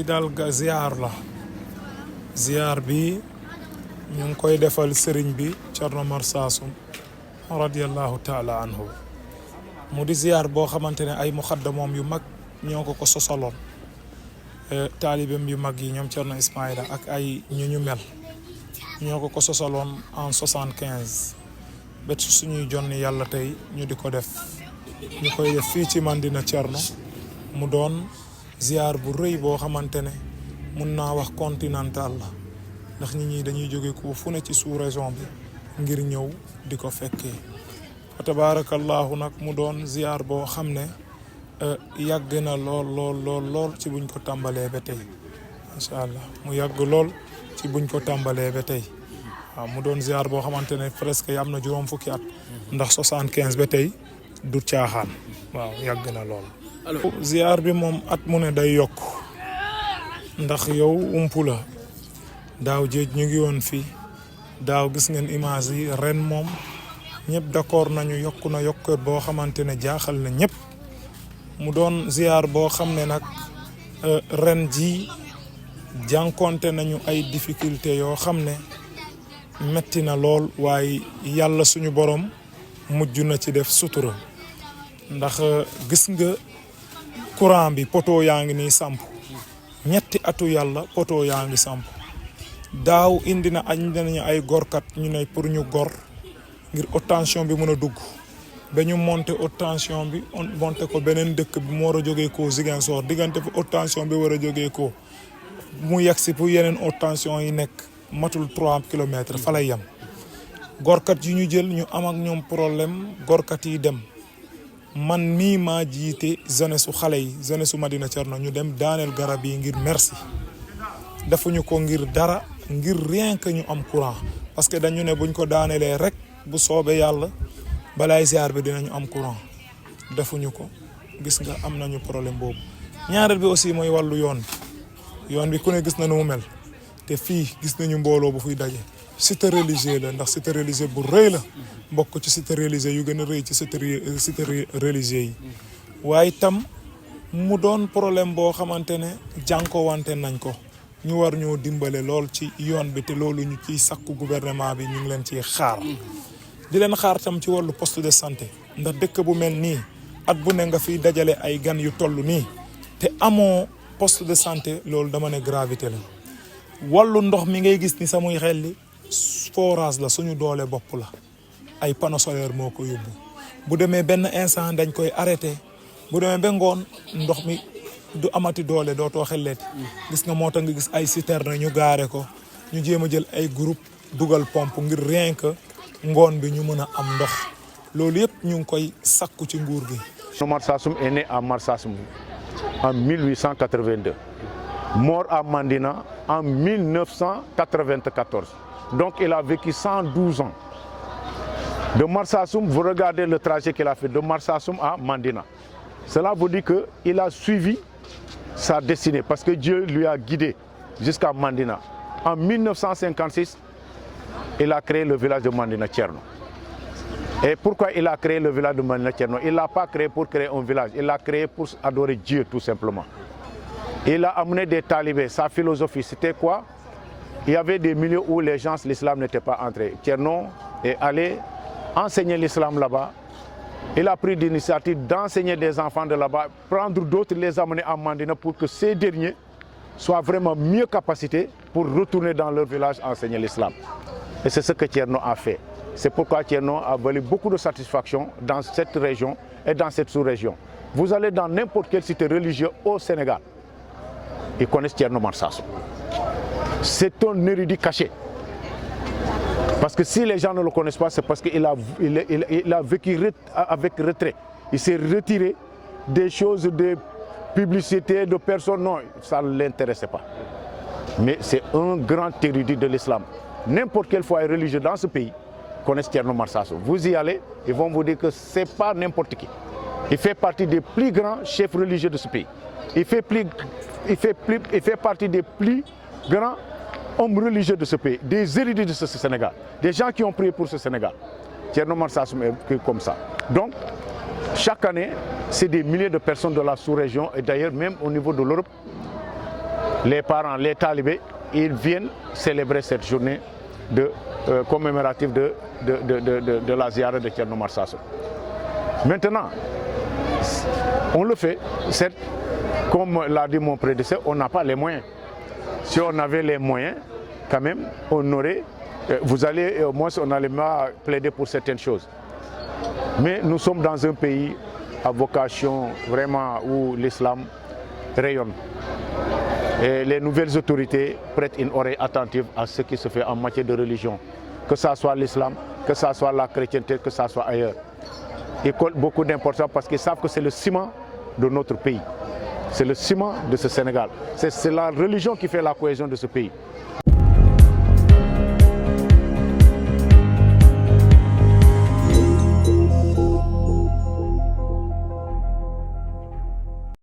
lii daal ziar la ziar bi ñu ngi koy defal sëriñ bi Thierno Marsassoum radiyallahu taala anhu mu di ziar boo xamante ne ay muxaddamoom yu mag ñoo ko sosaloon taalibam yu mag yi ñoom Thierno Ismaïla ak ay ñu mel ñoo ko sosaloon en 75 ba ci suñuy jonni yàlla tey ñu di ko def ñu koy def fii ci Mandina Thierno mu doon ziar bu rëy boo xamante ne mun naa wax continental la ndax nit ñi dañuy jóge ko fu ne ci sous-région bi ngir ñëw di ko fekkee fa tabarakallahu nag mu doon ziar boo xam ne yàgg na lool ci buñ ko tàmbalee ba tey macha allah mu yàgg lool ci buñ ko tàmbalee ba tey waaw mu doon ziar boo xamante ne presque am na juróom fukki at ndax 75 ba tey du caaxaan waaw yàgg na lool. ziar bi moom at mu ne day yokk ndax yow umpu la daaw jéej ñu ngi woon fii daaw gis ngeen image yi ren moom ñëpp d'accord nañu yokk na yokk boo xamante ne jaaxal na ñëpp mu doon ziar boo xam ne nag ren ji jànkonte nañu ay difficulté yoo xam ne metti na lool waaye yàlla suñu borom mujj na ci def sutura ndax gis nga courant bi poto yaa ngi nii samp ñetti atu yàlla poto yaa ngi samp daaw indi nañu ay gorkat ñu ne pour ñu gor ngir haute tension bi mën a dugg ba ñu monter haute tension bi monter ko beneen dëkk bi mu war a jógee ko Ziguinchor diggante fi haute tension bi war a jógee ko mu yegg si pour yeneen haute tension yi nekk matul 3 kilomètres fa lay yem gorkat yi ñu jël ñu am ak ñoom problème gorkat yi dem man mii maa jiite jeunesse su xale yi jeunesse su Madina Thierno ñu dem daaneel garab yi ngir merci defuñu ko ngir dara ngir rien que ñu am courant parce que dañu ne buñ ko daanelee rek bu soobee yàlla balaay ziar bi dinañu am courant defuñu ko gis nga am nañu problème boobu. ñaareel bi aussi mooy wàllu yoon bi ku ne gis na nu mu mel te fii gis nañu mbooloo bu fuy daje cité religieux la ndax cité religieux bu rëy la bokk ci cité religieux yu gën a rëy ci cité religieux yi waaye tam mu doon problème boo xamante ne jànkowante nañ ko ñu war ñoo dimbale lool ci yoon bi te loolu ñu ciy sakku gouvernement bi ñu ngi leen ciy xaar di leen xaar tam ci wàllu poste de santé ndax dëkk bu mel nii at bu ne nga fiy dajale ay gan yu toll nii te amoo poste de santé loolu dama ne gravité la wàllu ndox mi ngay gis ni samuy xel li forage la suñu doole bopp la ay panneau solaire moo ko yóbbu bu demee benn instant dañ koy arrêté bu demee ba ngoon ndox mi du amati doole dootoo xelleeti gis nga moo tax nga gis ay citerne ñu gaare ko ñu jéem a jël ay groupe dugal pompe ngir rien que ngoon bi ñu mën a am ndox loolu yëpp ñu ngi koy sakku ci nguur gi. Marsassoum est né à Marsassoum en 1882 mort à Mandina en 1994 donc il a vécu 112 ans de Marsassoum. Vous regardez le trajet qu'il a fait de Marsassoum à Mandina, cela veut dire que il a suivi sa destinée parce que Dieu lui a guidé jusqu'à Mandina. En 1956 il a créé le village de Mandina Thierno. Et pourquoi il a créé le village de Mandina Thierno? Il l'a pas créé pour créer un village, il l'a créé pour adorer Dieu tout simplement. Il a amené des talibés. Sa philosophie c'était quoi? Il y avait des milieux où les gens, l'islam n'était pas entré. Thierno est allé enseigner l'islam là-bas. Il a pris l'initiative d'enseigner des enfants de là-bas, prendre d'autres, les amener à Mandina pour que ces derniers soient vraiment mieux capacités pour retourner dans leur village enseigner l'islam. Et c'est ce que Thierno a fait. C'est pourquoi Thierno a valu beaucoup de satisfaction dans cette région et dans cette sous-région. Vous allez dans n'importe quelle cité religieuse au Sénégal, ils connaissent Thierno Marsassoum. C'est un érudit caché. Parce que si les gens ne le connaissent pas, c'est parce qu'il a vécu avec retrait. Il s'est retiré des choses, de publicité, de personnes. Non, ça ne l'intéressait pas. Mais c'est un grand érudit de l'islam. N'importe quel foyer religieux dans ce pays connaît Thierno Marsassoum. Vous y allez, ils vont vous dire que ce n'est pas n'importe qui. Il fait partie des plus grands chefs religieux de ce pays. Il fait partie des plus grands hommes religieux de ce pays, des érudits de ce Sénégal, des gens qui ont prié pour ce Sénégal. Thierno Marsassoum est comme ça. Donc, chaque année, c'est des milliers de personnes de la sous-région et d'ailleurs même au niveau de l'Europe les parents, les talibés, ils viennent célébrer cette journée commémorative de la ziara de Thierno Marsassoum. Maintenant, on le fait, certes, comme l'a dit mon prédécesseur, on n'a pas les moyens. Si on avait les moyens, quand même, on aurait, on allait plaider pour certaines choses. Mais nous sommes dans un pays à vocation vraiment où l'islam rayonne. Et les nouvelles autorités prêtent une oreille attentive à ce qui se fait en matière de religion. Que ce soit l'islam, que ce soit la chrétienté, que ce soit ailleurs. Ils collent beaucoup d'importance parce qu'ils savent que c'est le ciment de notre pays. C'est le ciment de ce Sénégal. C'est la religion qui fait la cohésion de ce pays.